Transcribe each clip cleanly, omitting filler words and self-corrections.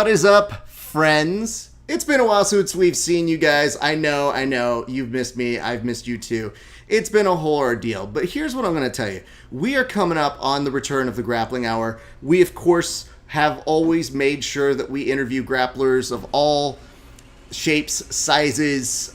What is up, friends? It's been a while since we've seen you guys. I know. You've missed me. I've missed you too. It's been a whole ordeal. But here's what I'm going to tell you. We are coming up on the return of the Grappling Hour. We, of course, have always made sure that we interview grapplers of all shapes, sizes,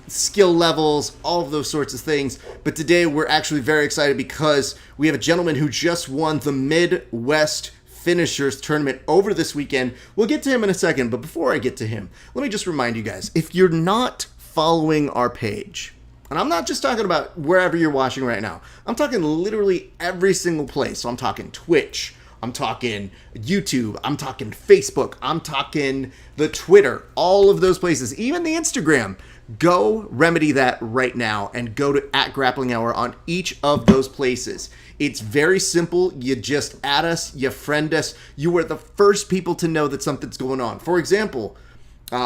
skill levels, all of those sorts of things. But today we're actually very excited because we have a gentleman who just won the Midwest Finishers tournament over this weekend. We'll get to him in a second, but before I get to him, let me just remind you guys, if you're not following our page, and I'm not just talking about wherever you're watching right now, I'm talking literally every single place. So I'm talking Twitch, I'm talking YouTube, I'm talking Facebook, I'm talking the Twitter, all of those places, even the Instagram. Go remedy that right now and go to @GrapplingHour on each of those places. It's very simple. You just add us, you friend us. You are the first people to know that something's going on. For example,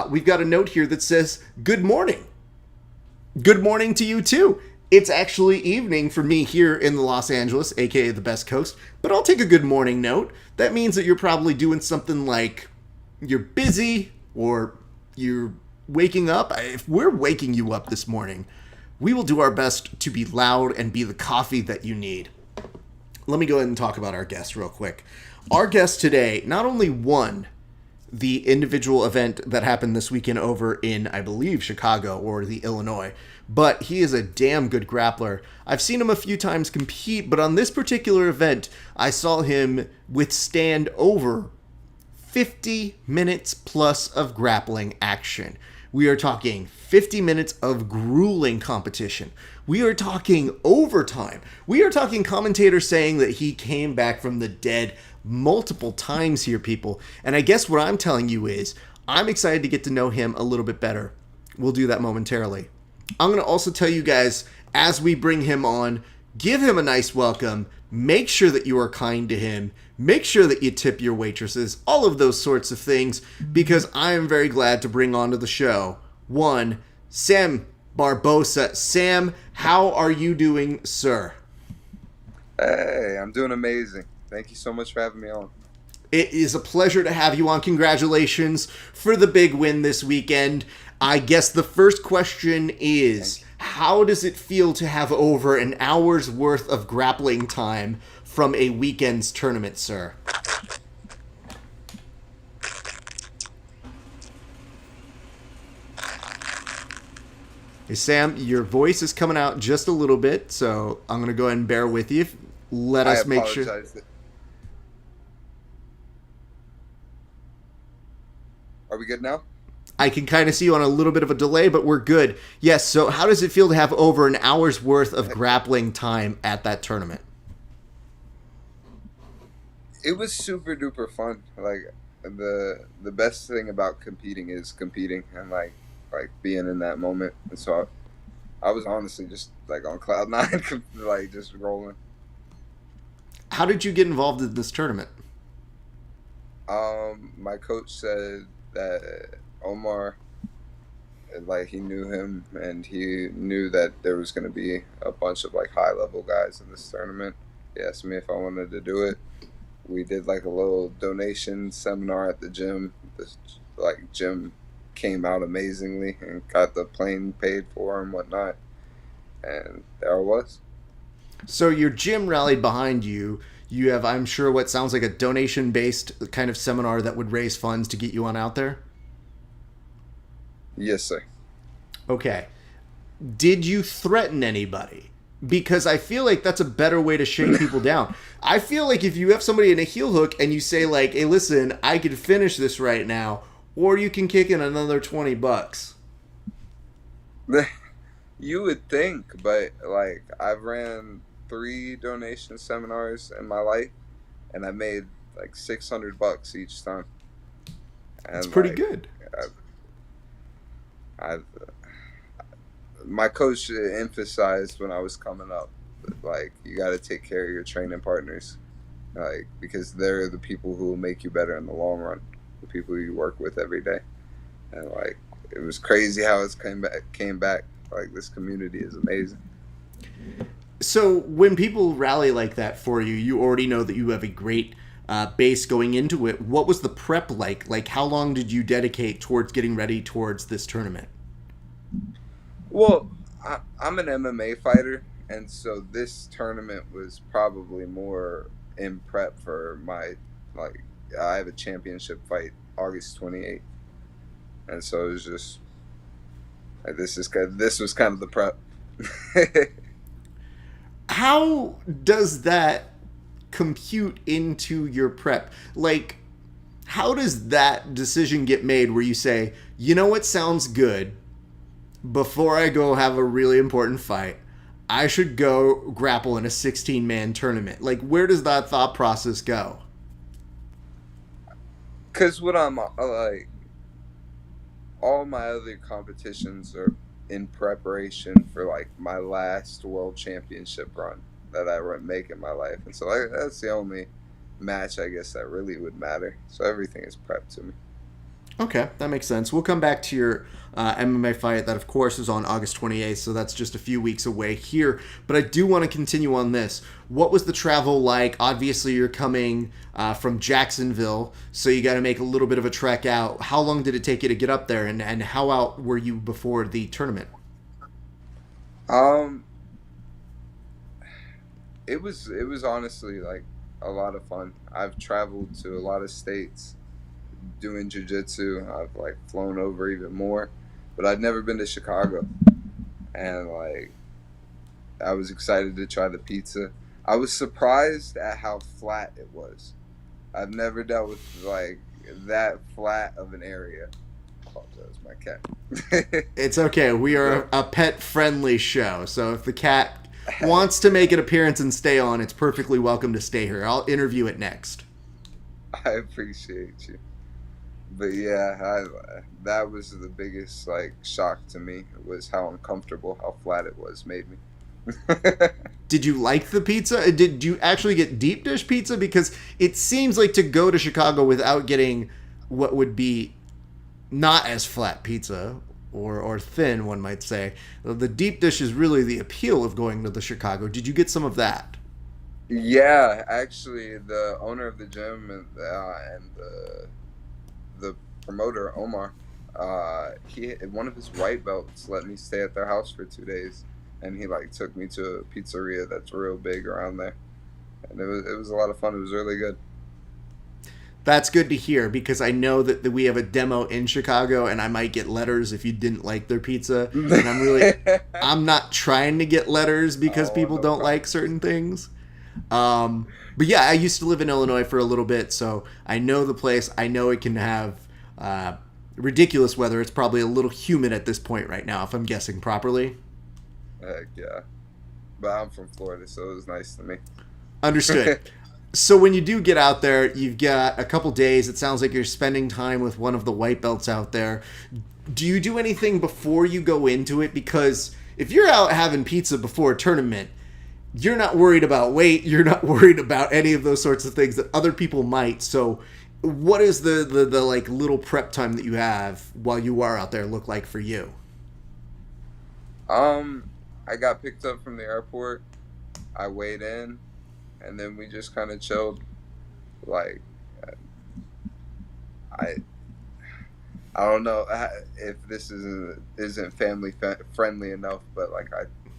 we've got a note here that says, good morning. Good morning to you too. It's actually evening for me here in Los Angeles, aka the best coast, but I'll take a good morning note. That means that you're probably doing something like you're busy or you're waking up. If we're waking you up this morning, we will do our best to be loud and be the coffee that you need. Let me go ahead and talk about our guest real quick. Our guest today not only won the individual event that happened this weekend over in, I believe, Chicago or the Illinois, but he is a damn good grappler. I've seen him a few times compete, but on this particular event, I saw him withstand over 50 minutes plus of grappling action. We are talking 50 minutes of grueling competition. We are talking overtime. We are talking commentators saying that he came back from the dead multiple times here, people. And I guess what I'm telling you is I'm excited to get to know him a little bit better. We'll do that momentarily. I'm going to also tell you guys, as we bring him on, give him a nice welcome. Make sure that you are kind to him. Make sure that you tip your waitresses, all of those sorts of things, because I am very glad to bring onto the show one, Sam Barbosa. Sam, how are you doing, sir? Hey, I'm doing amazing. Thank you so much for having me on. It is a pleasure to have you on. Congratulations for the big win this weekend. I guess the first question is, how does it feel to have over an hour's worth of grappling time from a weekend's tournament, sir? Hey, Sam, your voice is coming out just a little bit, so I'm going to go ahead and bear with you. Let us make sure. Are we good now? I can kind of see you on a little bit of a delay, but we're good. Yes, so how does it feel to have over an hour's worth of grappling time at that tournament? It was super duper fun. Like the best thing about competing is competing and like being in that moment. And so I was honestly just like on cloud nine, like just rolling. How did you get involved in this tournament? My coach said that Omar, like he knew him and he knew that there was going to be a bunch of like high level guys in this tournament. He asked me if I wanted to do it. We did like a little donation seminar at the gym. This like gym came out amazingly and got the plane paid for and whatnot. And there I was. So your gym rallied behind you. You have, I'm sure, what sounds like a donation-based kind of seminar that would raise funds to get you on out there? Yes, sir. Okay. Did you threaten anybody? Because I feel like that's a better way to shake people down. I feel like if you have somebody in a heel hook and you say like, hey, listen, I could finish this right now, or you can kick in another $20. You would think, but like I've ran 3 donation seminars in my life, and I made like $600 each time. And that's pretty good. My coach emphasized when I was coming up, like you got to take care of your training partners, like because they're the people who will make you better in the long run, the people you work with every day. And like it was crazy how it came back. Like this community is amazing. So when people rally like that for you, you already know that you have a great base going into it. What was the prep like? Like, how long did you dedicate towards getting ready towards this tournament? Well, I'm an MMA fighter, and so this tournament was probably more in prep for my, like, I have a championship fight August 28th, and so it was just like, this was kind of the prep. How does that compute into your prep? Like, how does that decision get made where you say, you know what sounds good? Before I go have a really important fight, I should go grapple in a 16-man tournament. Like, where does that thought process go? Because what I'm like, all my other competitions are in preparation for like my last world championship run that I make in my life, and so that's the only match I guess that really would matter. So everything is prepped to me. Okay, that makes sense. We'll come back to your MMA fight that, of course, is on August 28th, so that's just a few weeks away here. But I do want to continue on this. What was the travel like? Obviously, you're coming from Jacksonville, so you got to make a little bit of a trek out. How long did it take you to get up there, and how out were you before the tournament? Um, it was honestly like a lot of fun. I've traveled to a lot of states doing jiu-jitsu. I've like flown over even more, but I'd never been to Chicago, and like I was excited to try the pizza. I was surprised at how flat it was. I've never dealt with like that flat of an area. I apologize, my cat. It's okay. We are a pet-friendly show, so if the cat wants to make an appearance and stay on, it's perfectly welcome to stay here. I'll interview it next. I appreciate you. But yeah, that was the biggest like shock to me, was how uncomfortable, how flat it was made me. Did you like the pizza? Did you actually get deep dish pizza? Because it seems like to go to Chicago without getting what would be not as flat pizza or thin, one might say. The deep dish is really the appeal of going to the Chicago. Did you get some of that? Yeah, actually, the owner of the gym and the promoter Omar, he one of his white belts let me stay at their house for 2 days, and he like took me to a pizzeria that's real big around there, and it was a lot of fun. It was really good. That's good to hear, because I know that we have a demo in Chicago, and I might get letters if you didn't like their pizza. And I'm not trying to get letters because people no don't problem. like certain things. But yeah, I used to live in Illinois for a little bit, so I know the place. I know it can have ridiculous weather. It's probably a little humid at this point right now, if I'm guessing properly. Heck yeah, but I'm from Florida, so it was nice to me. Understood. So when you do get out there, you've got a couple days. It sounds like you're spending time with one of the white belts out there. Do you do anything before you go into it? Because if you're out having pizza before a tournament, you're not worried about weight. You're not worried about any of those sorts of things that other people might. So what is the like little prep time that you have while you are out there look like for you? I got picked up from the airport. I weighed in, and then we just kind of chilled. Like, I don't know if this isn't family friendly enough, but like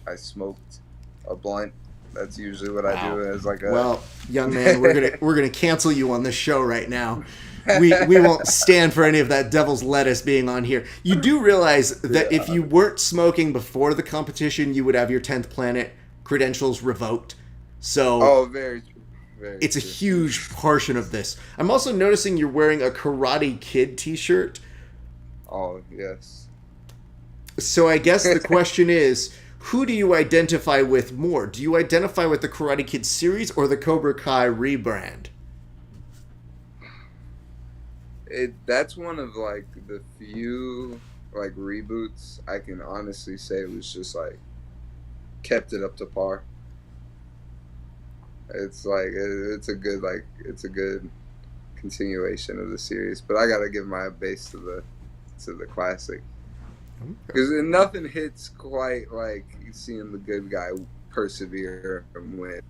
I smoked a blunt. That's usually what I do as like a. Well, young man, we're gonna cancel you on this show right now. We won't stand for any of that devil's lettuce being on here. You do realize that if you weren't smoking before the competition, you would have your 10th Planet credentials revoked. So Very true. It's a huge portion of this. I'm also noticing you're wearing a Karate Kid t-shirt. Oh, yes. So I guess the question is, who do you identify with more? Do you identify with the Karate Kid series or the Cobra Kai rebrand? That's one of like the few like reboots I can honestly say was just like kept it up to par. It's like it's a good continuation of the series, but I gotta give my base to the classic, because nothing hits quite like seeing the good guy persevere and win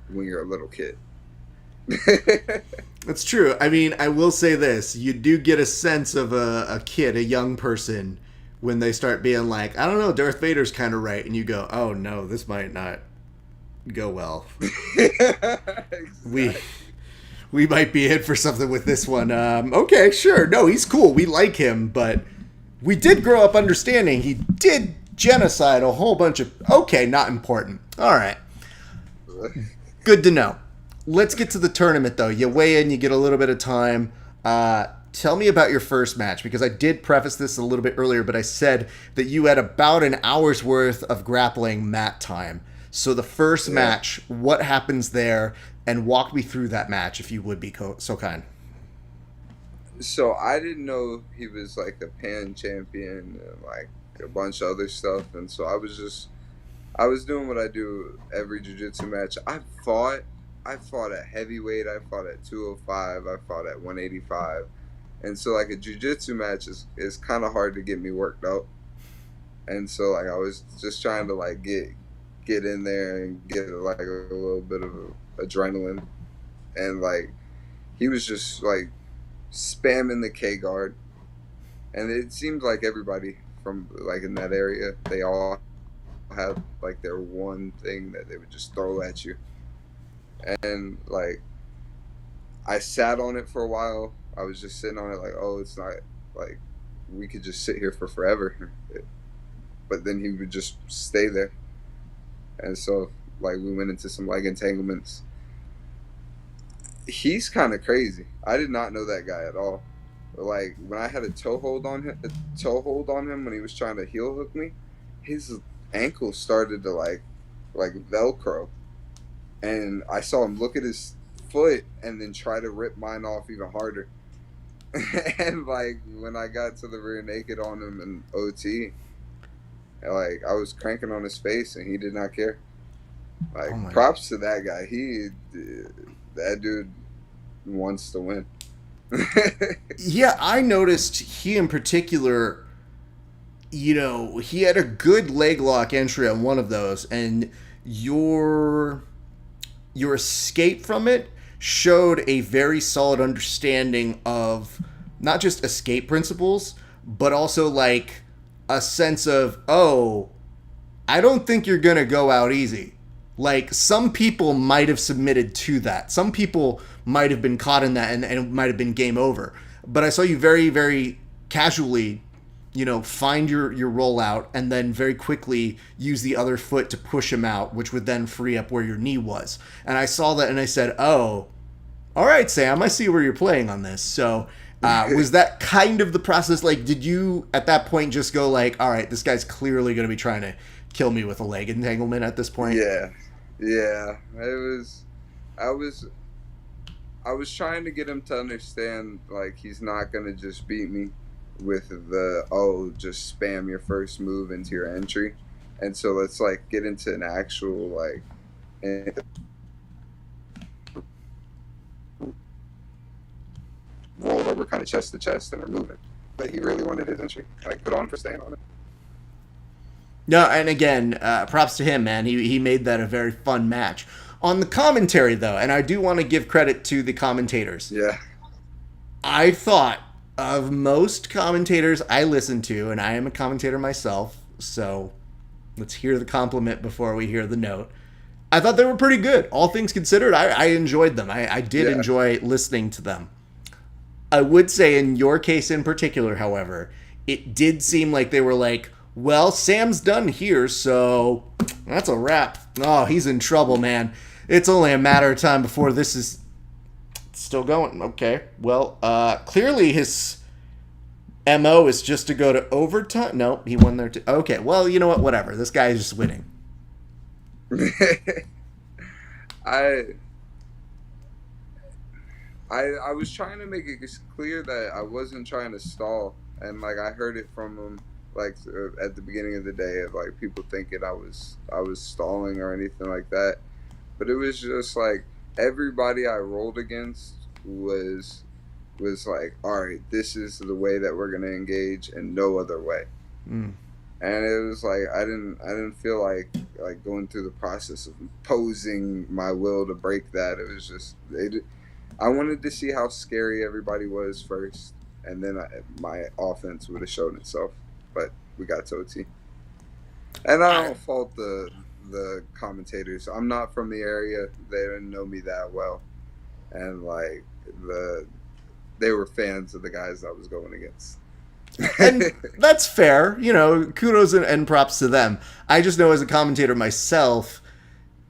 when you're a little kid. That's true. I mean, I will say this. You do get a sense of a kid, a young person, when they start being like, I don't know, Darth Vader's kind of right. And you go, oh, no, this might not go well. Exactly. We might be in for something with this one. Okay, sure. No, he's cool. We like him. But we did grow up understanding he did genocide a whole bunch of... Okay, not important. All right. Good to know. Let's get to the tournament, though. You weigh in, you get a little bit of time. Tell me about your first match, because I did preface this a little bit earlier, but I said that you had about an hour's worth of grappling mat time. So the first match, what happens there, and walk me through that match, if you would be so kind. So I didn't know he was like the pan champion and like a bunch of other stuff, and so I was doing what I do every jiu-jitsu match. I fought at heavyweight, I fought at 205, I fought at 185. And so like a jiu-jitsu match is kind of hard to get me worked up. And so like I was just trying to like get in there and get like a little bit of adrenaline. And like he was just like spamming the K guard. And it seemed like everybody from like in that area, they all had like their one thing that they would just throw at you. And like I sat on it for a while. I was just sitting on it like, oh, it's not like we could just sit here for forever. But then he would just stay there. And so like we went into some leg entanglements. He's kind of crazy. I did not know that guy at all. Like when I had a toe hold on him when he was trying to heel hook me, his ankle started to like Velcro. And I saw him look at his foot and then try to rip mine off even harder. And like when I got to the rear naked on him in OT, like I was cranking on his face and he did not care. Like props to that guy. That dude wants to win. Yeah, I noticed he in particular, you know, he had a good leg lock entry on one of those, and your escape from it showed a very solid understanding of not just escape principles, but also like a sense of, oh, I don't think you're going to go out easy. Like some people might have submitted to that. Some people might have been caught in that and it might have been game over. But I saw you very, very casually, you know, find your rollout and then very quickly use the other foot to push him out, which would then free up where your knee was. And I saw that and I said, oh, all right, Sam, I see where you're playing on this. So was that kind of the process? Like, did you at that point just go like, all right, this guy's clearly going to be trying to kill me with a leg entanglement at this point? Yeah. I was trying to get him to understand like he's not going to just beat me with just spam your first move into your entry. And so let's like get into an actual like roll over kind of chest to chest and we're moving. But he really wanted his entry. Like put on for staying on it. No, and again, props to him, man. He made that a very fun match. On the commentary, though, and I do want to give credit to the commentators. Yeah. I thought of most commentators I listen to, and I am a commentator myself, so let's hear the compliment before we hear the note. I thought they were pretty good. All things considered, I enjoyed them. I did enjoy listening to them. I would say in your case in particular, however, it did seem like they were like, well, Sam's done here, so that's a wrap. Oh, he's in trouble, man. It's only a matter of time before this is still going. Okay, well, clearly his MO is just to go to overtime. No, he won there too. Okay, well, you know what? Whatever. This guy is just winning. I was trying to make it clear that I wasn't trying to stall, and like I heard it from him like at the beginning of the day of like people thinking I was stalling or anything like that, but it was just like everybody I rolled against was like, all right, this is the way that we're gonna engage and no other way. And it was like I didn't feel like going through the process of imposing my will to break that. It was just I wanted to see how scary everybody was first, and then my offense would have shown itself. But we got to OT, and I don't fault the commentators. I'm not from the area; they didn't know me that well, and like they were fans of the guys I was going against. And that's fair. You know, kudos and props to them. I just know as a commentator myself,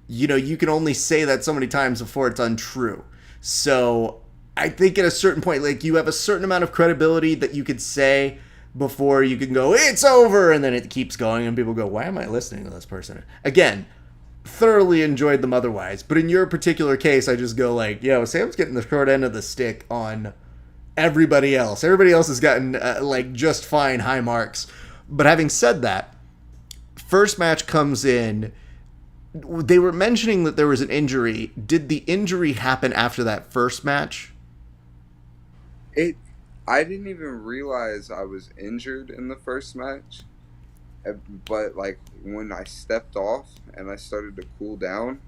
you know, you can only say that so many times before it's untrue. So I think at a certain point, like, you have a certain amount of credibility that you could say before you can go, it's over, and then it keeps going, and people go, why am I listening to this person? Again, thoroughly enjoyed them otherwise. But in your particular case, I just go like, yo, Sam's getting the short end of the stick on everybody else. Everybody else has gotten, like, just fine high marks. But having said that, first match comes in. They were mentioning that there was an injury. Did the injury happen after that first match? I didn't even realize I was injured in the first match. But like when I stepped off and I started to cool down,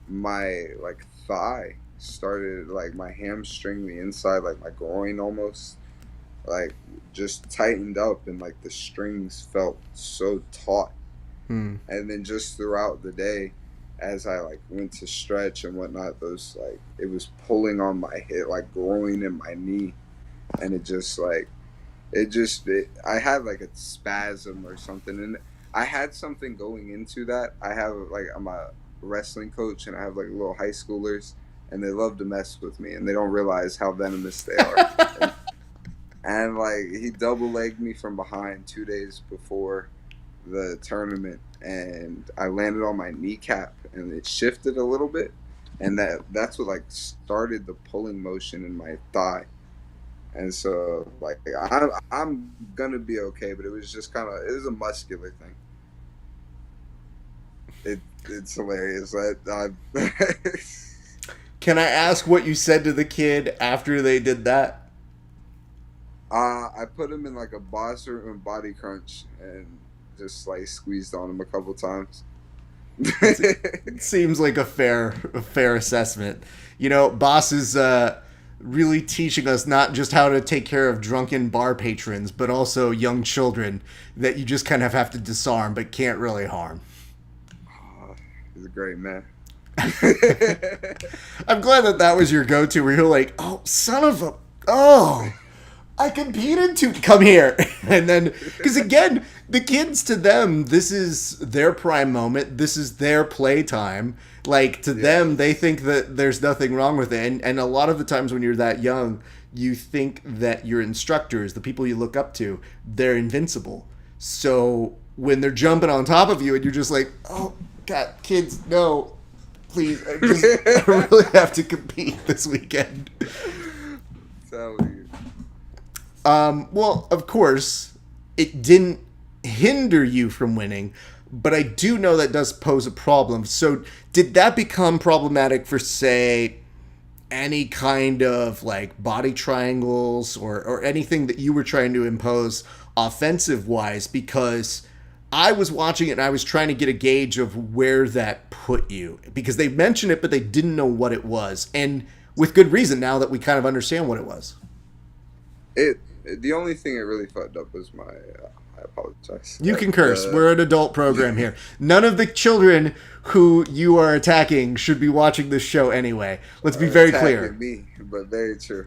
my like thigh started, like my hamstring, the inside, like my groin almost, like just tightened up, and like the strings felt so taut. And then just throughout the day, as I like went to stretch and whatnot, those like it was pulling on my hip, like groin and my knee, and I had like a spasm or something, and I had something going into that. I'm a wrestling coach, and I have like little high schoolers, and they love to mess with me, and they don't realize how venomous they are. and like he double legged me from behind 2 days before the tournament, and I landed on my kneecap, and it shifted a little bit, and that's what like started the pulling motion in my thigh. And so like I'm gonna be okay, but it was just it was a muscular thing. It's hilarious. Can I ask what you said to the kid after they did that? I put him in like a boss room body crunch and just like squeezed on him a couple times. It seems like a fair assessment. You know, Boss is really teaching us not just how to take care of drunken bar patrons, but also young children that you just kind of have to disarm but can't really harm. He's a great man. I'm glad that was your go-to, where you're like, oh, son of a... Oh, I competed to... Come here. And then... Because again, the kids, to them, this is their prime moment. This is their playtime. Like, to them, they think that there's nothing wrong with it. And a lot of the times when you're that young, you think that your instructors, the people you look up to, they're invincible. So when they're jumping on top of you and you're just like, oh, God, kids, no, please. I really have to compete this weekend. Tell you. Well, of course, it didn't hinder you from winning, but I do know that does pose a problem. So did that become problematic for, say, any kind of like body triangles or anything that you were trying to impose offensive-wise? Because I was watching it and I was trying to get a gauge of where that put you. Because they mentioned it, but they didn't know what it was. And with good reason, now that we kind of understand what it was. The only thing it really fucked up was I apologize. You can curse. We're an adult program here. None of the children who you are attacking should be watching this show anyway. Let's be very clear. Me, but very true.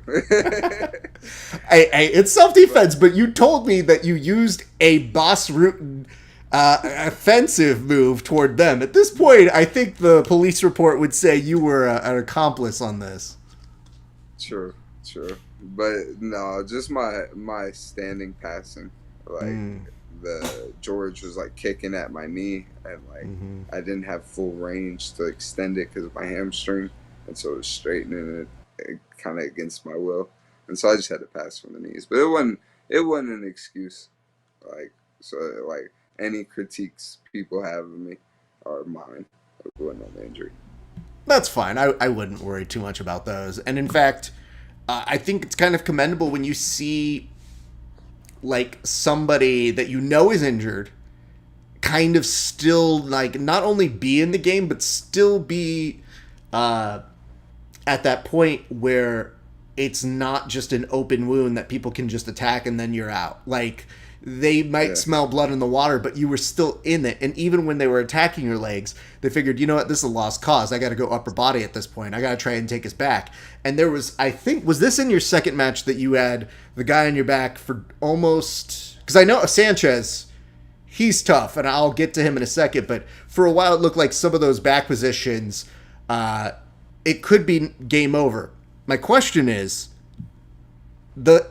It's self-defense, but you told me that you used a boss root offensive move toward them. At this point, I think the police report would say you were an accomplice on this. True. But no, just my standing passing. Like the George was like kicking at my knee, and like I didn't have full range to extend it because of my hamstring, and so it was straightening it kind of against my will, and so I just had to pass from the knees. But it wasn't an excuse. Like so, like any critiques people have of me are mine. It wasn't an injury. That's fine. I wouldn't worry too much about those. And in fact, I think it's kind of commendable when you see like somebody that you know is injured kind of still like not only be in the game but still be at that point where it's not just an open wound that people can just attack and then you're out. Like, they might smell blood in the water, but you were still in it. And even when they were attacking your legs, they figured, you know what, this is a lost cause. I got to go upper body at this point. I got to try and take us back. And there was, I think, was this in your second match that you had the guy on your back for almost... Because I know Sanchez, he's tough, and I'll get to him in a second, but for a while it looked like some of those back positions, it could be game over. My question is, the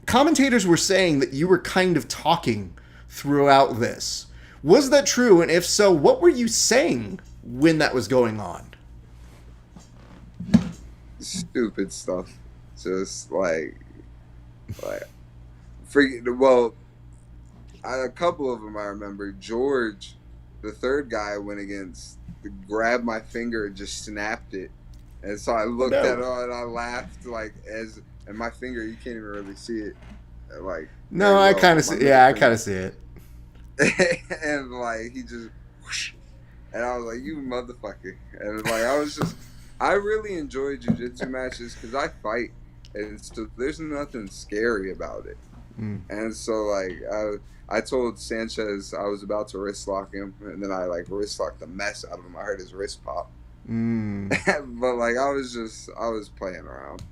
commentators were saying that you were kind of talking throughout this. Was that true? And if so, what were you saying when that was going on? Stupid stuff. Just well, a couple of them I remember. George, the third guy I went against, grabbed my finger and just snapped it. And so I looked at it and I laughed, and my finger, you can't even really see it. No, I kind of see. Yeah, I kind of see it. And he just, whoosh, and I was like, "You motherfucker!" And I really enjoy jiu-jitsu matches because I fight, and so there's nothing scary about it. And so I told Sanchez I was about to wrist lock him, and then I wrist locked the mess out of him. I heard his wrist pop. But I was playing around.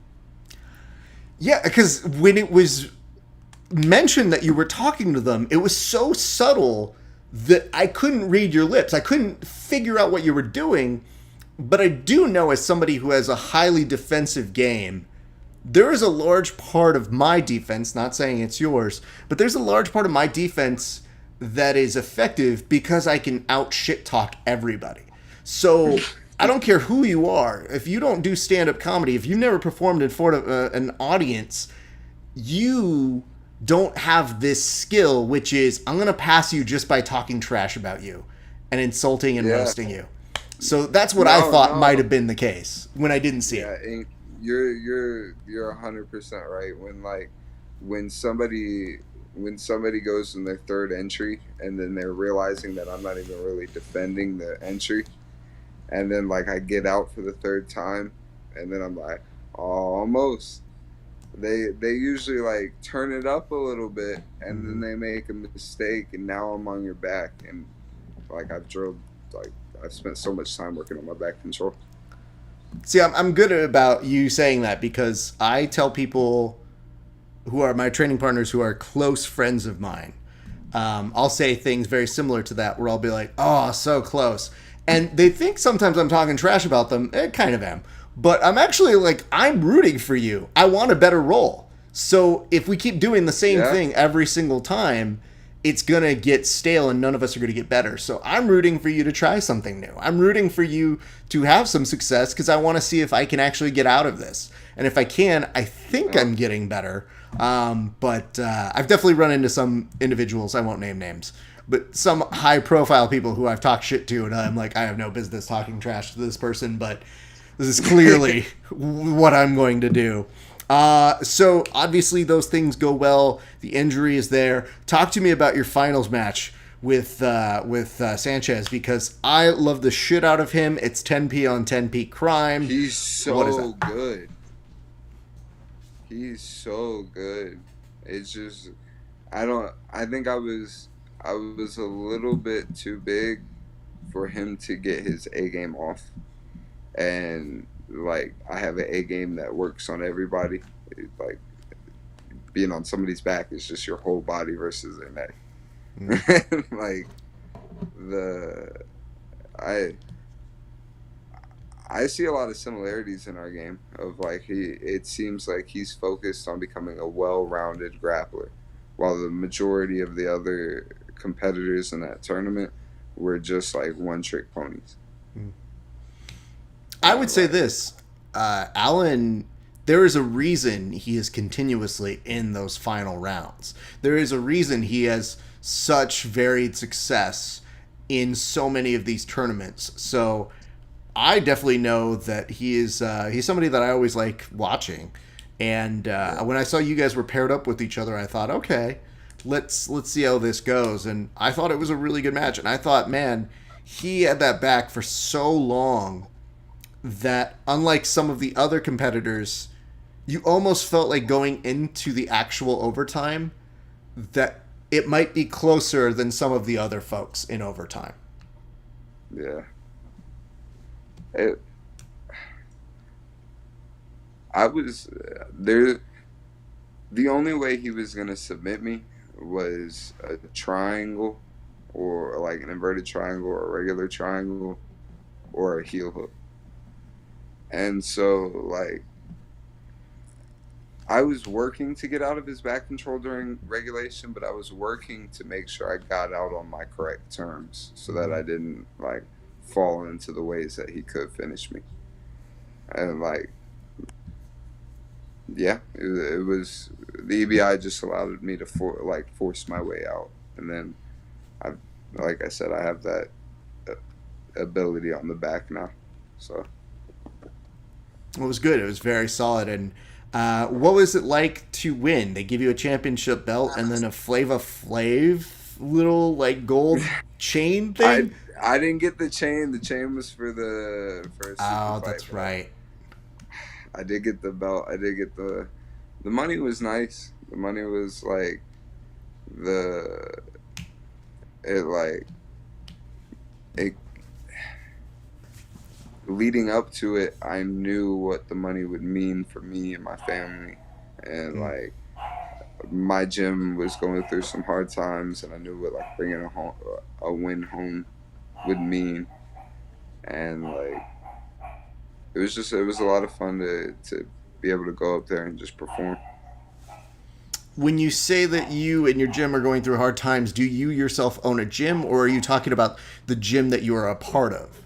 Yeah, because when it was mentioned that you were talking to them, it was so subtle that I couldn't read your lips. I couldn't figure out what you were doing. But I do know, as somebody who has a highly defensive game, there is a large part of my defense, not saying it's yours, but there's a large part of my defense that is effective because I can out shit talk everybody. So I don't care who you are. If you don't do stand-up comedy, if you've never performed in front of an audience, you don't have this skill, which is I'm going to pass you just by talking trash about you and insulting and roasting you. So that's what I thought might have been the case when I didn't see it. Yeah, you're 100% right. When somebody goes in their third entry and then they're realizing that I'm not even really defending the entry, and then I get out for the third time, and then I'm like, almost. They usually turn it up a little bit, and then they make a mistake, and now I'm on your back, and I've spent so much time working on my back control. See, I'm good about you saying that because I tell people who are my training partners who are close friends of mine, I'll say things very similar to that where I'll be like, oh, so close. And they think sometimes I'm talking trash about them. I kind of am. But I'm actually I'm rooting for you. I want a better role. So if we keep doing the same thing every single time, it's going to get stale and none of us are going to get better. So I'm rooting for you to try something new. I'm rooting for you to have some success because I want to see if I can actually get out of this. And if I can, I think I'm getting better. But I've definitely run into some individuals, I won't name names, but some high-profile people who I've talked shit to, and I'm like, I have no business talking trash to this person, but this is clearly what I'm going to do. So obviously those things go well. The injury is there. Talk to me about your finals match with Sanchez, because I love the shit out of him. It's 10p on 10p crime. He's so good. He's so good. It's just I think I was a little bit too big for him to get his A game off. And I have an A game that works on everybody. Being on somebody's back is just your whole body versus their neck. I see a lot of similarities in our game of it seems like he's focused on becoming a well-rounded grappler, while the majority of the other competitors in that tournament were just one-trick ponies. I would say this, Alan, there is a reason he is continuously in those final rounds. There is a reason he has such varied success in so many of these tournaments. So I definitely know that he's somebody that I always like watching. And when I saw you guys were paired up with each other, I thought, okay, let's see how this goes. And I thought it was a really good match. And I thought, man, he had that back for so long that unlike some of the other competitors, you almost felt like going into the actual overtime that it might be closer than some of the other folks in overtime. Yeah. It, I was there. The only way he was gonna submit me was a triangle, or like an inverted triangle, or a regular triangle, or a heel hook. And so, like, I was working to get out of his back control during regulation, but I was working to make sure I got out on my correct terms so that I didn't, like, fall into the ways that he could finish me. And, like, yeah, it was the EBI just allowed me to force my way out. And then, I, like I said, I have that ability on the back now. So It was good. It was very solid. And what was it like to win? They give you a championship belt and then a Flava Flav little like gold chain thing. I didn't get the chain. The chain was for a super fight, that's right. I did get the belt. I did get the money was nice. The money was like it leading up to it, I knew what the money would mean for me and my family, and like my gym was going through some hard times, and I knew what like bringing a win home would mean, and like it was a lot of fun to be able to go up there and just perform. When you say that you and your gym are going through hard times, do you yourself own a gym, or are you talking about the gym that you are a part of?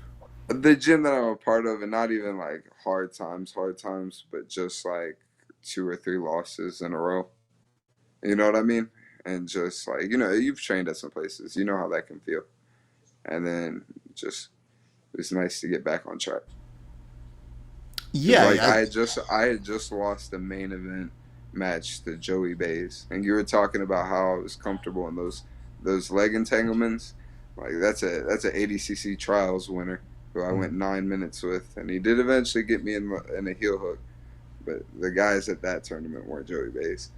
The gym that I'm a part of, and not even like hard times, but just like 2 or 3 losses in a row. You know what I mean? And just like, you've trained at some places, you know how that can feel. And then just, it's nice to get back on track. Yeah. Like I had just lost the main event match to Joey Bays. And you were talking about how I was comfortable in those leg entanglements. Like that's a 80cc trials winner who I went 9 minutes with, and he did eventually get me in a heel hook, but the guys at that tournament weren't Joey Bays.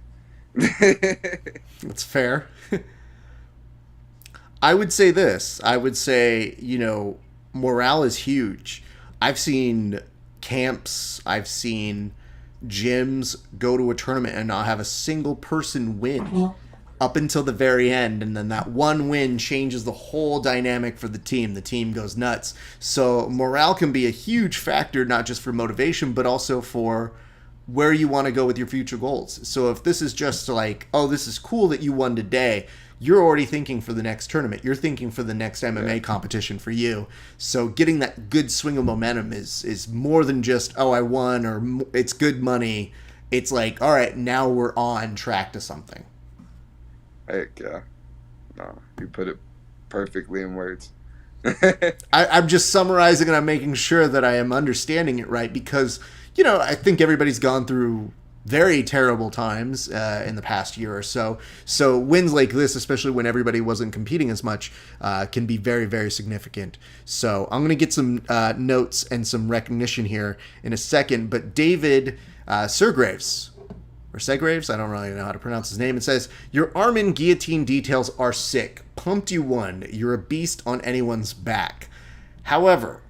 That's fair. I would say this. I would say, morale is huge. I've seen camps, I've seen gyms go to a tournament and not have a single person win up until the very end, and then that one win changes the whole dynamic for the team. The team goes nuts. So morale can be a huge factor, not just for motivation, but also for where you want to go with your future goals. So if this is just like, oh, this is cool that you won today, you're already thinking for the next tournament. You're thinking for the next MMA competition for you. So getting that good swing of momentum is more than just, oh, I won, or it's good money. It's like, all right, now we're on track to something. Heck yeah. No, you put it perfectly in words. I'm just summarizing, and I'm making sure that I am understanding it right, because, I think everybody's gone through very terrible times in the past year or so. So wins like this, especially when everybody wasn't competing as much, can be very, very significant. So I'm going to get some notes and some recognition here in a second. But David Segraves, or Segraves, I don't really know how to pronounce his name. It says, your arm in guillotine details are sick. Pumped you won. You're a beast on anyone's back. However,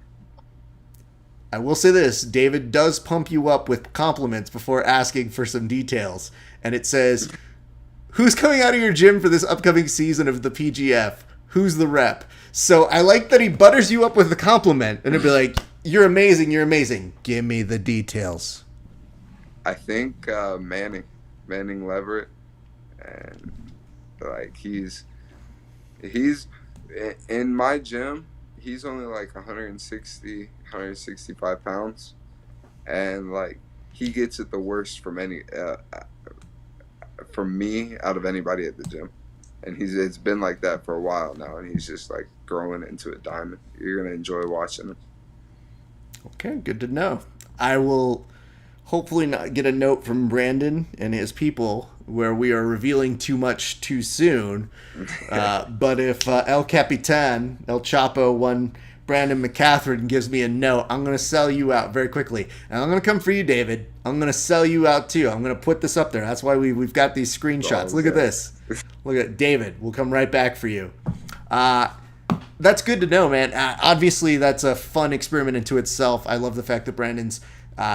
I will say this, David does pump you up with compliments before asking for some details. And it says, who's coming out of your gym for this upcoming season of the PGF? Who's the rep? So I like that he butters you up with a compliment, and it'd be like, you're amazing, you're amazing. Give me the details. I think Manning Leverett, and like he's in my gym. He's only like 165 pounds, and like he gets it the worst from me out of anybody at the gym, and it's been like that for a while now, and he's just like growing into a diamond. You're gonna enjoy watching him. Okay, good to know. I will hopefully not get a note from Brandon and his people where we are revealing too much too soon. But if El Capitan, El Chapo, one Brandon McCatherine gives me a note. I'm going to sell you out very quickly. And I'm going to come for you, David. I'm going to sell you out too. I'm going to put this up there. That's why we've got these screenshots. Look at this. Look at David. We'll come right back for you. That's good to know, man. Obviously, that's a fun experiment into itself. I love the fact that Brandon's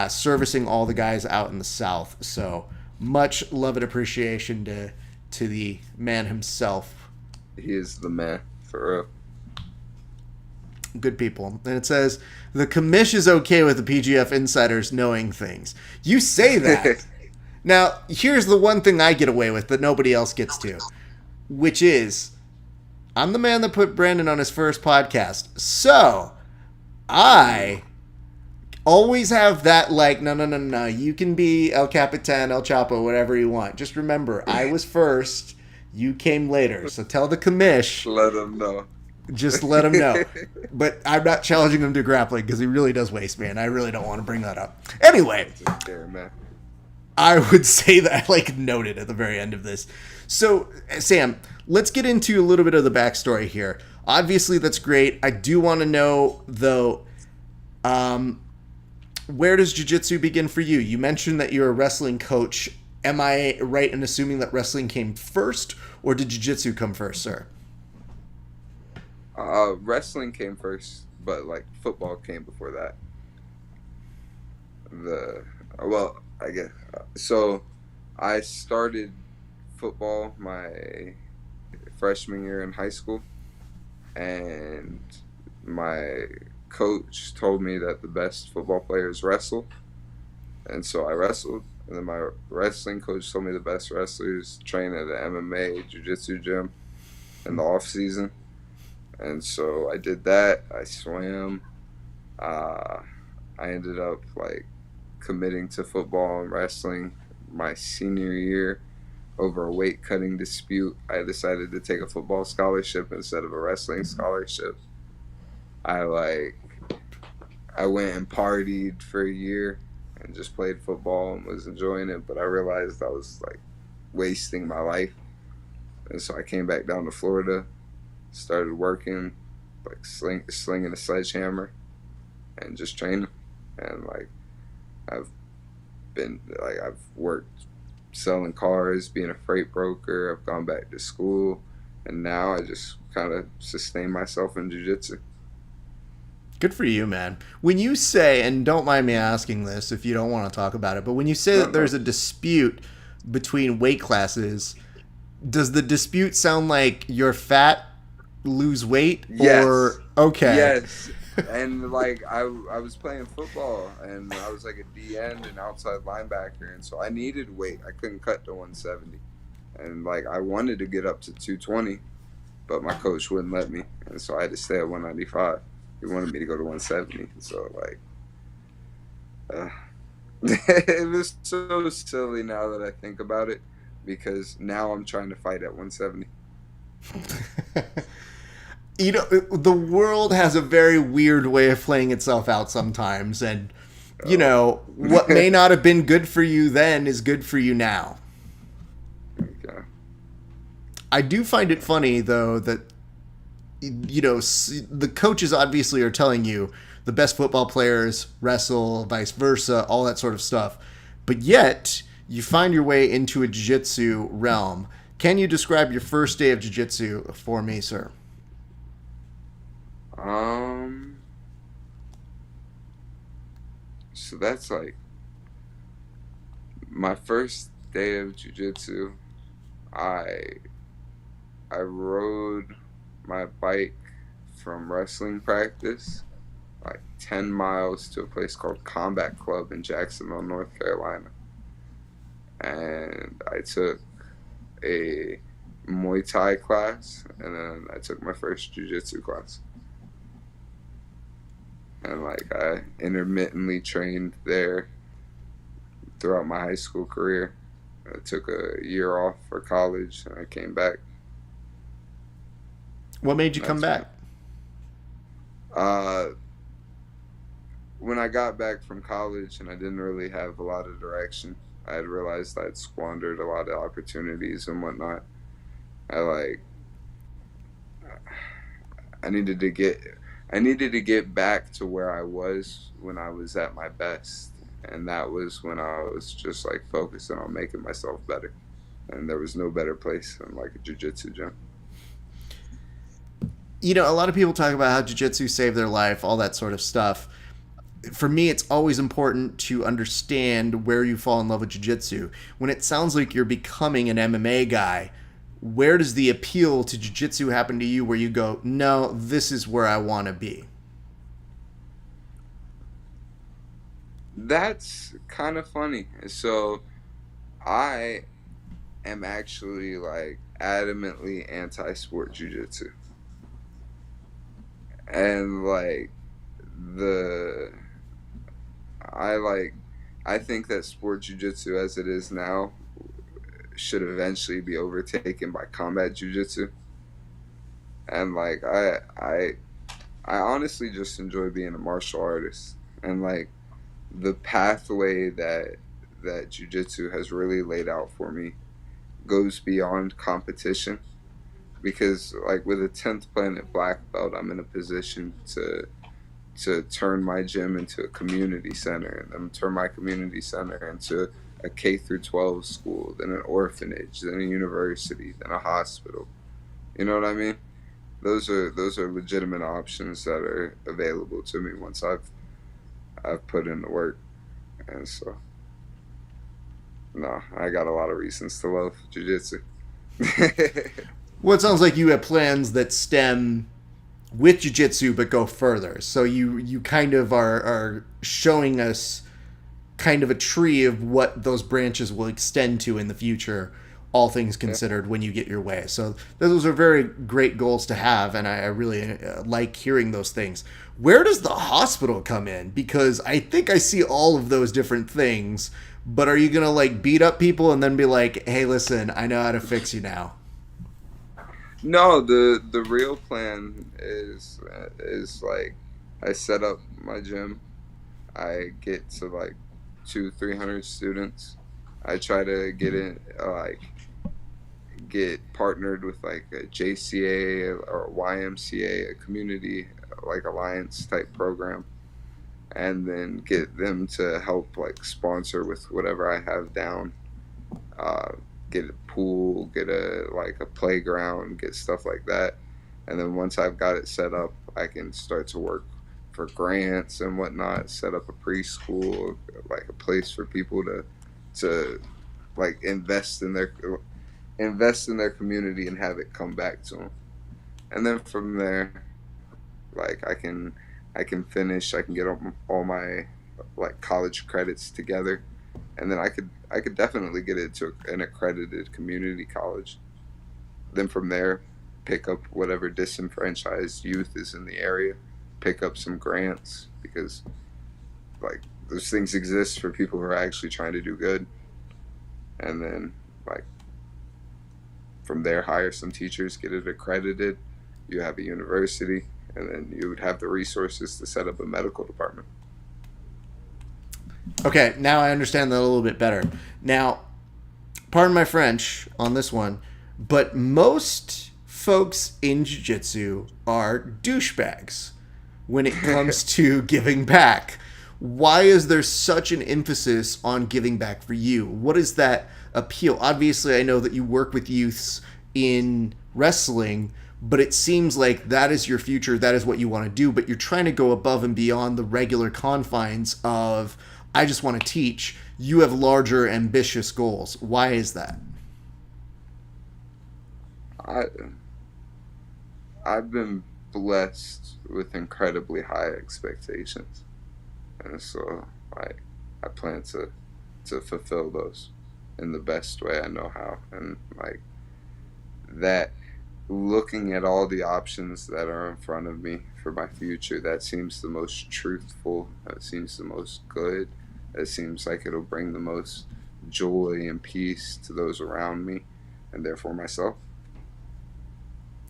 servicing all the guys out in the South. So much love and appreciation to the man himself. He is the man, for real. Good people. And it says, the commish is okay with the PGF insiders knowing things. You say that. Now, here's the one thing I get away with that nobody else gets to, which is, I'm the man that put Brandon on his first podcast. So, I always have that, like, no. You can be El Capitan, El Chapo, whatever you want. Just remember, I was first. You came later. So tell the commish. Let him know. Just let him know. But I'm not challenging him to grappling because he really does waste, man. I really don't want to bring that up. Anyway, man. I would say that, like, noted at the very end of this. So, Sam, let's get into a little bit of the backstory here. Obviously, that's great. I do want to know, though, where does jiu-jitsu begin for you? You mentioned that you're a wrestling coach. Am I right in assuming that wrestling came first, or did jiu-jitsu come first, sir? Wrestling came first, but like football came before that. I guess so. I started football my freshman year in high school, and my coach told me that the best football players wrestle, and so I wrestled. And then my wrestling coach told me the best wrestlers train at an MMA jiu-jitsu gym in the off season. And so I did that. I swam. I ended up like committing to football and wrestling my senior year over a weight cutting dispute. I decided to take a football scholarship instead of a wrestling scholarship. I went and partied for a year and just played football and was enjoying it, but I realized I was like wasting my life. And so I came back down to Florida, started working, like slinging a sledgehammer and just training. And like I've worked selling cars, being a freight broker. I've gone back to school, and now I just kind of sustain myself in jiu-jitsu. Good for you, man. When you say, and don't mind me asking this if you don't want to talk about it, but when you say that there's a dispute between weight classes, does the dispute sound like you're fat, lose weight? Yes. Or okay. Yes. And like I was playing football, and I was like a D end and outside linebacker, and so I needed weight. I couldn't cut to 170, and like I wanted to get up to 220, but my coach wouldn't let me, and so I had to stay at 195. He wanted me to go to 170, so like it was so silly now that I think about it, because now I'm trying to fight at 170. You know, the world has a very weird way of playing itself out sometimes, and you know, what may not have been good for you then is good for you now. Okay. I do find it funny, though, that, you know, the coaches obviously are telling you the best football players wrestle, vice versa, all that sort of stuff, but yet you find your way into a jiu-jitsu realm. Can you describe your first day of jiu-jitsu for me, sir? So that's like my first day of jiu-jitsu. I rode my bike from wrestling practice like 10 miles to a place called Combat Club in Jacksonville, North Carolina. And I took a Muay Thai class, and then I took my first jiu-jitsu class. And like I intermittently trained there throughout my high school career. I took a year off for college, and I came back. What made you come back? When I got back from college and I didn't really have a lot of direction, I had realized I'd squandered a lot of opportunities and whatnot. I needed to I needed to get back to where I was when I was at my best, and that was when I was just like focusing on making myself better. And there was no better place than like a jiu-jitsu gym. You know, a lot of people talk about how jiu-jitsu saved their life, all that sort of stuff. For me, it's always important to understand where you fall in love with jiu-jitsu. When it sounds like you're becoming an MMA guy, where does the appeal to jiu-jitsu happen to you where you go, no, this is where I want to be? That's kind of funny. So I am actually like adamantly anti-sport jiu-jitsu. And like the I like I think that sport jiu-jitsu as it is now should eventually be overtaken by combat jiu-jitsu. And like I honestly just enjoy being a martial artist, and like the pathway that jiu-jitsu has really laid out for me goes beyond competition, because like with a 10th planet black belt, I'm in a position to turn my gym into a community center, and then turn my community center into a K through 12 school, then an orphanage, then a university, then a hospital. You know what I mean? Those are legitimate options that are available to me once I've put in the work. And so no, I got a lot of reasons to love jiu-jitsu. Well, it sounds like you have plans that stem with jiu-jitsu but go further. So you kind of are showing us kind of a tree of what those branches will extend to in the future, all things Yeah. considered, when you get your way. So those are very great goals to have, and I really like hearing those things. Where does the hospital come in? Because I think I see all of those different things, but are you going to like beat up people and then be like, hey, listen, I know how to fix you now? No, the real plan is like I set up my gym. I get to like 200-300 students. I try to get partnered with like a JCA or YMCA, a community like alliance type program, and then get them to help like sponsor with whatever I have down. Uh, get a pool, get a playground, get stuff like that, and then once I've got it set up, I can start to work for grants and whatnot. Set up a preschool, like a place for people to like invest in their community and have it come back to them. And then from there, like I can finish. I can get all my like college credits together, and then I could definitely get it to an accredited community college. Then from there, pick up whatever disenfranchised youth is in the area, pick up some grants, because like those things exist for people who are actually trying to do good. And then like from there, hire some teachers, get it accredited. You have a university, and then you would have the resources to set up a medical department. Okay, now I understand that a little bit better. Now, pardon my French on this one, but most folks in jiu-jitsu are douchebags when it comes to giving back. Why is there such an emphasis on giving back for you? What is that appeal? Obviously, I know that you work with youths in wrestling, but it seems like that is your future, that is what you want to do, but you're trying to go above and beyond the regular confines of, I just want to teach. You have larger, ambitious goals. Why is that? I I've been blessed with incredibly high expectations, and so I plan to fulfill those in the best way I know how, and like that, looking at all the options that are in front of me for my future, that seems the most truthful, that seems the most good, that seems like it'll bring the most joy and peace to those around me, and therefore myself.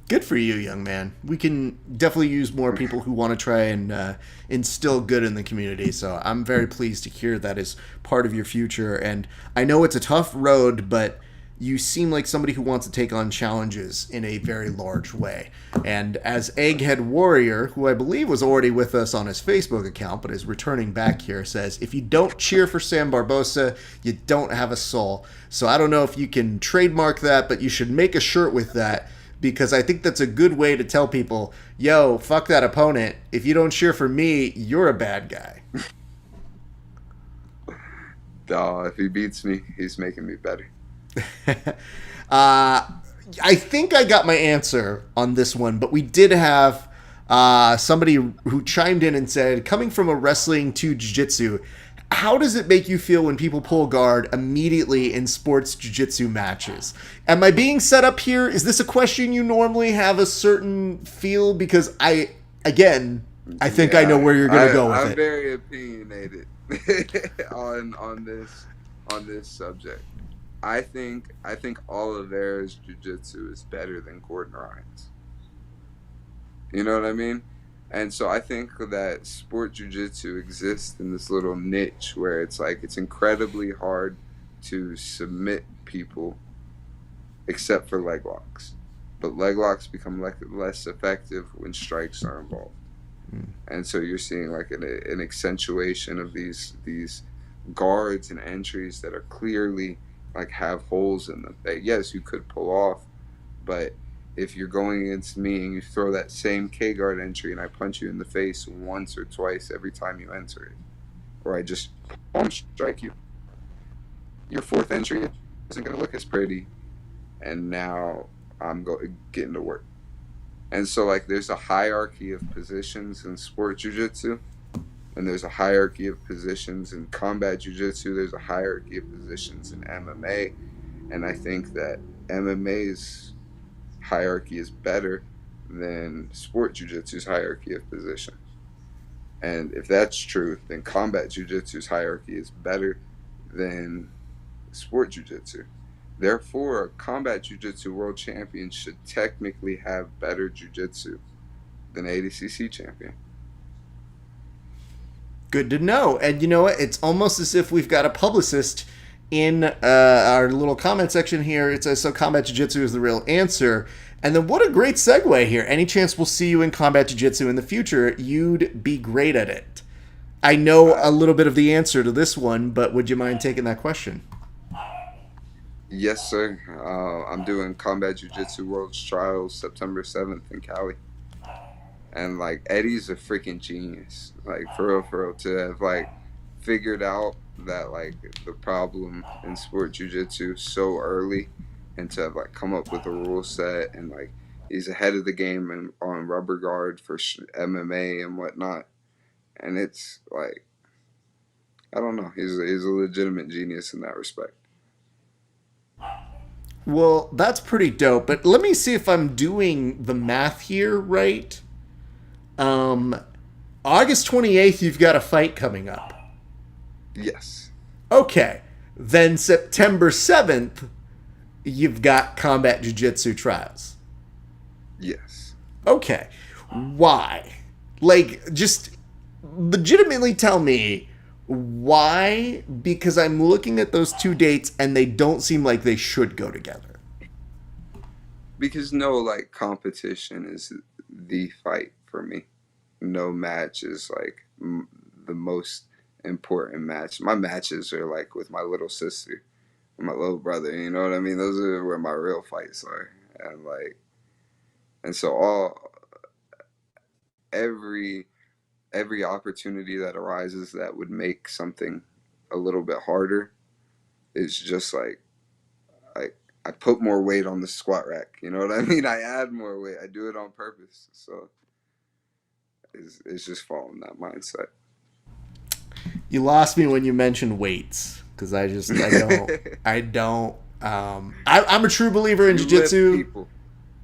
Good for you, young man. We can definitely use more people who want to try and instill good in the community. So I'm very pleased to hear that is part of your future. And I know it's a tough road, but you seem like somebody who wants to take on challenges in a very large way. And as Egghead Warrior, who I believe was already with us on his Facebook account, but is returning back here, says, if you don't cheer for Sam Barbosa, you don't have a soul. So I don't know if you can trademark that, but you should make a shirt with that, because I think that's a good way to tell people, yo, fuck that opponent. If you don't cheer for me, you're a bad guy. If he beats me, he's making me better. I think I got my answer on this one, but we did have somebody who chimed in and said, coming from a wrestling to jiu-jitsu, how does it make you feel when people pull guard immediately in sports jiu-jitsu matches? Am I being set up here? Is this a question you normally have a certain feel? Because I think I know where you're going to go with it. I'm very opinionated on this subject. I think Oliveira's jiu-jitsu is better than Gordon Ryan's. You know what I mean? And so I think that sport jiu-jitsu exists in this little niche where it's like it's incredibly hard to submit people except for leg locks. But leg locks become less effective when strikes are involved. And so you're seeing like an accentuation of these guards and entries that are clearly like have holes in them that yes you could pull off, but if you're going against me and you throw that same K-guard entry and I punch you in the face once or twice every time you enter it, or I just palm strike you, your fourth entry isn't going to look as pretty, and now I'm getting to work. And so like there's a hierarchy of positions in sport jiu-jitsu, and there's a hierarchy of positions in combat jiu-jitsu. There's a hierarchy of positions in MMA. And I think that MMA's hierarchy is better than sport jiu-jitsu's hierarchy of position. And if that's true, then combat jiu-jitsu's hierarchy is better than sport jiu-jitsu. Therefore, a combat jiu-jitsu world champion should technically have better jiu-jitsu than ADCC champion. Good to know. And you know what? It's almost as if we've got a publicist in our little comment section here. It says, so combat jiu-jitsu is the real answer. And then what a great segue here. Any chance we'll see you in combat jiu-jitsu in the future, you'd be great at it. I know a little bit of the answer to this one, but would you mind taking that question? Yes, sir. I'm doing combat jiu-jitsu world's trials September 7th in Cali. And like Eddie's a freaking genius, like for real, to have like figured out that like the problem in sport jiu-jitsu so early, and to have like come up with a rule set, and like he's ahead of the game on rubber guard for MMA and whatnot. And it's like, I don't know, he's a legitimate genius in that respect. Well, that's pretty dope. But let me see if I'm doing the math here right. August 28th, you've got a fight coming up. Yes. Okay. Then September 7th, you've got combat jiu-jitsu trials. Yes. Okay. Why? Like, just legitimately tell me why, because I'm looking at those two dates and they don't seem like they should go together. Because no, like, competition is the fight for me. No match is like the most important match. My matches are like with my little sister and my little brother, you know what I mean? Those are where my real fights are. And so every opportunity that arises that would make something a little bit harder is just like I put more weight on the squat rack, you know what I mean? I add more weight. I do it on purpose. So it's just following that mindset. You lost me when you mentioned weights, because I don't. I'm a true believer in jiu-jitsu.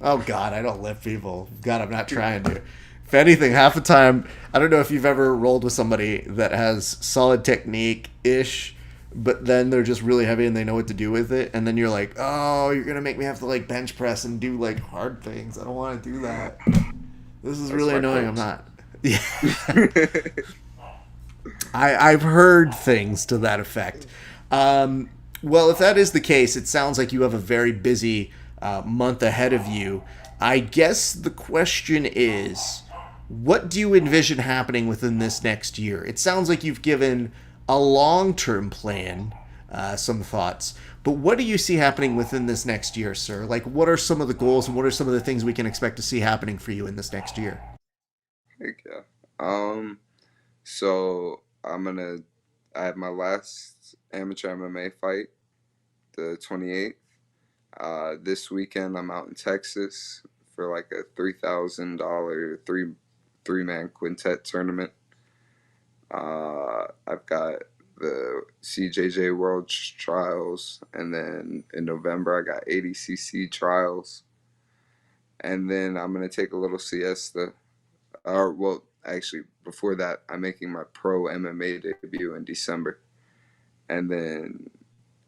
Oh God, I don't lift people. God, I'm not trying to. If anything, half the time, I don't know if you've ever rolled with somebody that has solid technique-ish, but then they're just really heavy and they know what to do with it, and then you're like, oh, you're gonna make me have to like bench press and do like hard things. I don't want to do that. This is really annoying. I'm not. Yeah. I've heard things to that effect. Well, if that is the case, it sounds like you have a very busy month ahead of you. I guess the question is, what do you envision happening within this next year? It sounds like you've given a long-term plan, some thoughts, but what do you see happening within this next year, sir? Like, what are some of the goals and what are some of the things we can expect to see happening for you in this next year? Heck yeah. So I have my last amateur MMA fight, the 28th. This weekend I'm out in Texas for like a $3,000 three-man quintet tournament. I've got the CJJ World Trials, and then in November I got ADCC Trials, and then I'm gonna take a little siesta. Or well, actually, before that, I'm making my pro MMA debut in December, and then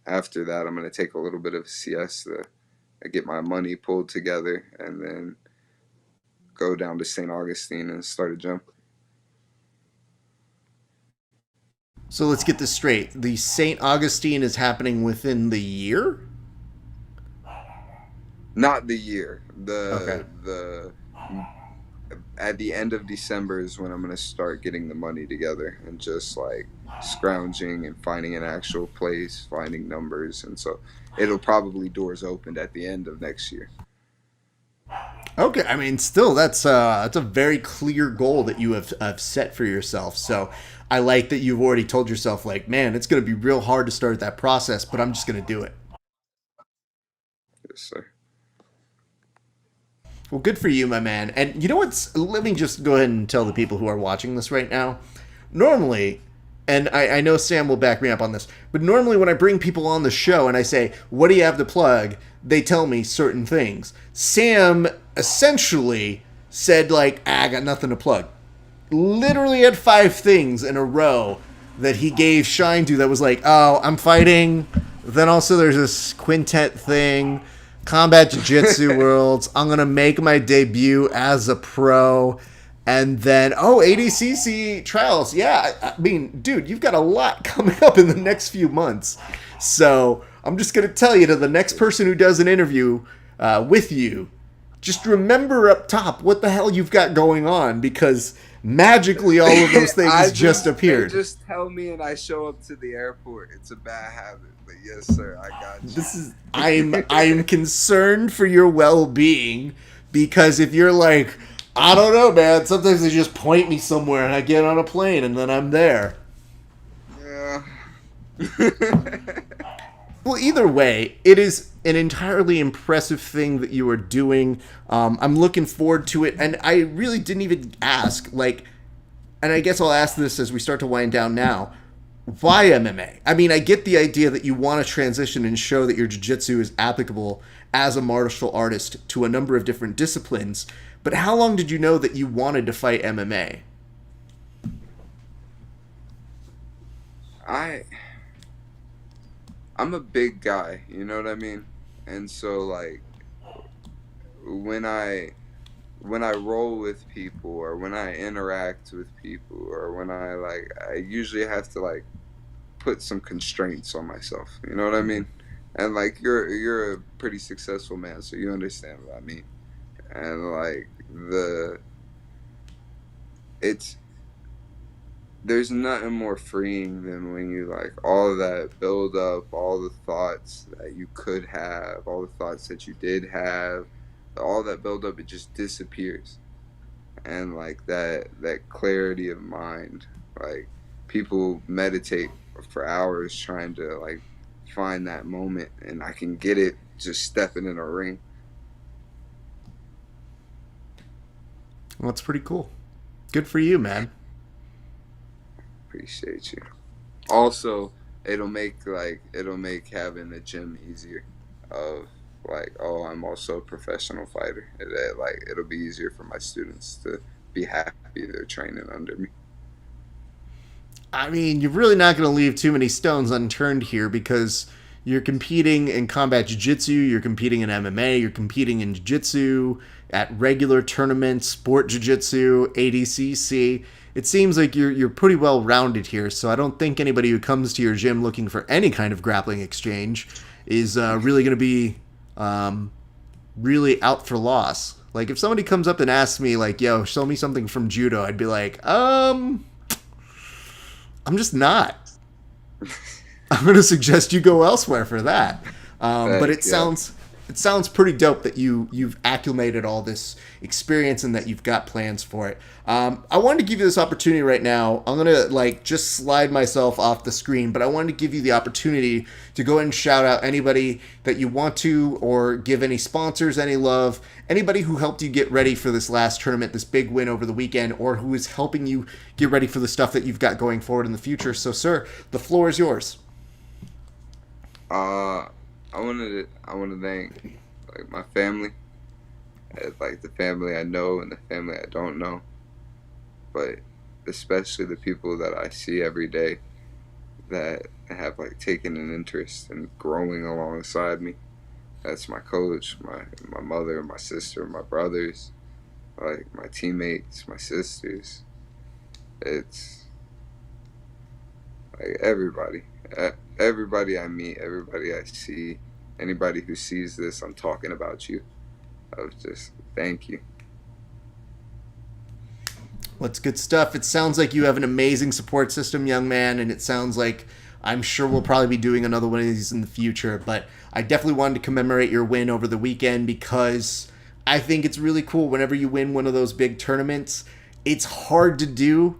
after that, I'm gonna take a little bit of a siesta, get my money pulled together, and then go down to St. Augustine and start a gym. So let's get this straight. The St. Augustine is happening within the year? Not the year. Okay. The At the end of December is when I'm gonna start getting the money together and just like scrounging and finding an actual place, finding numbers, and so it'll probably doors opened at the end of next year. Okay, I mean, still, that's a very clear goal that you have set for yourself. So I like that you've already told yourself, like, man, it's going to be real hard to start that process, but I'm just going to do it. Yes, sir. Well, good for you, my man. And you know what's? Let me just go ahead and tell the people who are watching this right now. Normally, and I know Sam will back me up on this, but normally when I bring people on the show and I say, what do you have to plug? They tell me certain things. Sam essentially said, like, I got nothing to plug. Literally had 5 things in a row that he gave shine to that was like, oh, I'm fighting. Then also there's this quintet thing. Combat Jiu-Jitsu Worlds. I'm going to make my debut as a pro. And then, ADCC trials. Yeah, I mean, dude, you've got a lot coming up in the next few months. So I'm just going to tell you, to the next person who does an interview with you, just remember up top what the hell you've got going on, because magically all of those things just appeared. They just tell me and I show up to the airport. It's a bad habit, but yes, sir, I got you. I'm concerned for your well-being, because if you're like, I don't know, man, sometimes they just point me somewhere and I get on a plane and then I'm there. Yeah. Well, either way, it is an entirely impressive thing that you are doing. I'm looking forward to it, and I really didn't even ask, like, and I guess I'll ask this as we start to wind down now. Why MMA? I mean, I get the idea that you want to transition and show that your jiu-jitsu is applicable as a martial artist to a number of different disciplines, but how long did you know that you wanted to fight MMA? I'm a big guy, you know what I mean? And so like when I roll with people, or when I interact with people, or when I usually have to like put some constraints on myself, you know what I mean? And like you're a pretty successful man, so you understand what I mean. And like it's there's nothing more freeing than when you like all of that build up, all the thoughts that you could have, all the thoughts that you did have, all that build up, it just disappears. And like that clarity of mind, like people meditate for hours trying to like find that moment, and I can get it just stepping in a ring. Well, that's pretty cool. Good for you, man. Appreciate you. Also, it'll make having the gym easier. Of like, oh, I'm also a professional fighter. It'll be easier for my students to be happy they're training under me. I mean, you're really not going to leave too many stones unturned here, because You're competing in combat jiu-jitsu, you're competing in MMA, you're competing in jiu-jitsu, at regular tournaments, sport jiu-jitsu, ADCC. It seems like you're pretty well rounded here, so I don't think anybody who comes to your gym looking for any kind of grappling exchange is really going to be really out for loss. Like, if somebody comes up and asks me, like, yo, show me something from judo, I'd be like, I'm just not. I'm going to suggest you go elsewhere for that. But it sounds pretty dope that you've acclimated all this experience and that you've got plans for it. I wanted to give you this opportunity right now. I'm going to just slide myself off the screen, but I wanted to give you the opportunity to go ahead and shout out anybody that you want to, or give any sponsors any love, anybody who helped you get ready for this last tournament, this big win over the weekend, or who is helping you get ready for the stuff that you've got going forward in the future. So, sir, the floor is yours. I want to thank my family, the family I know and the family I don't know, but especially the people that I see every day that have taken an interest in growing alongside me. That's my coach, my mother, my sister, my brothers, my teammates, my sisters. It's everybody. Everybody I meet, everybody I see, anybody who sees this, I'm talking about you. I was just, thank you. Well, it's good stuff. It sounds like you have an amazing support system, young man, and it sounds like I'm sure we'll probably be doing another one of these in the future, but I definitely wanted to commemorate your win over the weekend because I think it's really cool whenever you win one of those big tournaments. It's hard to do.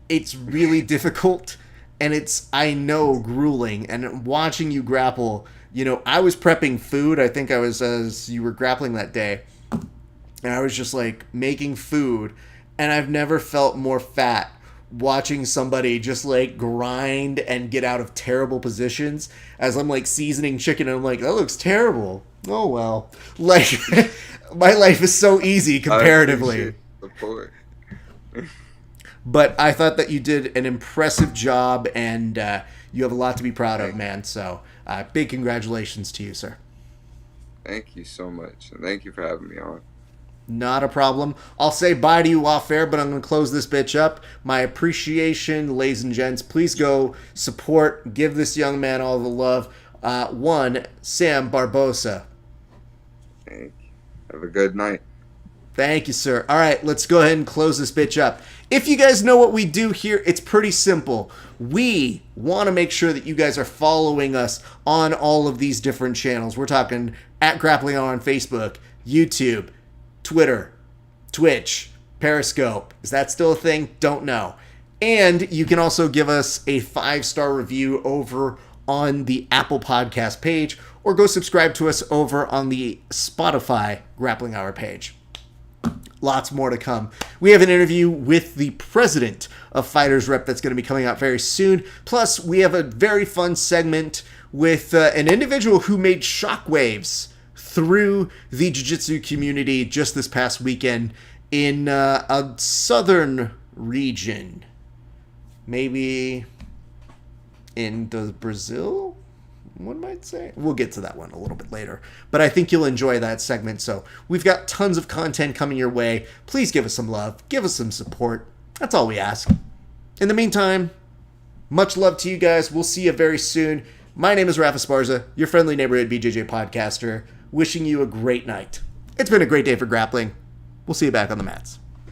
It's really difficult. And it's, I know, grueling. And watching you grapple, I was prepping food. I think I was, as you were grappling that day. And I was just making food. And I've never felt more fat watching somebody just grind and get out of terrible positions as I'm seasoning chicken. And I'm like, that looks terrible. Oh, well. My life is so easy comparatively. Support. But I thought that you did an impressive job, and you have a lot to be proud of, man. So big congratulations to you, sir. Thank you so much. And thank you for having me on. Not a problem. I'll say bye to you off air, but I'm going to close this bitch up. My appreciation, ladies and gents. Please go support, give this young man all the love. Sam Barbosa. Thank you. Have a good night. Thank you, sir. All right, let's go ahead and close this bitch up. If you guys know what we do here, it's pretty simple. We want to make sure that you guys are following us on all of these different channels. We're talking at Grappling Hour on Facebook, YouTube, Twitter, Twitch, Periscope. Is that still a thing? Don't know. And you can also give us a 5-star review over on the Apple Podcast page, or go subscribe to us over on the Spotify Grappling Hour page. Lots more to come. We have an interview with the president of Fighters Rep that's going to be coming out very soon. Plus, we have a very fun segment with an individual who made shockwaves through the jiu-jitsu community just this past weekend in a southern region. Maybe in Brazil? One might say. We'll get to that one a little bit later. But I think you'll enjoy that segment. So we've got tons of content coming your way. Please give us some love. Give us some support. That's all we ask. In the meantime, much love to you guys. We'll see you very soon. My name is Rafa Esparza, your friendly neighborhood BJJ podcaster, wishing you a great night. It's been a great day for grappling. We'll see you back on the mats.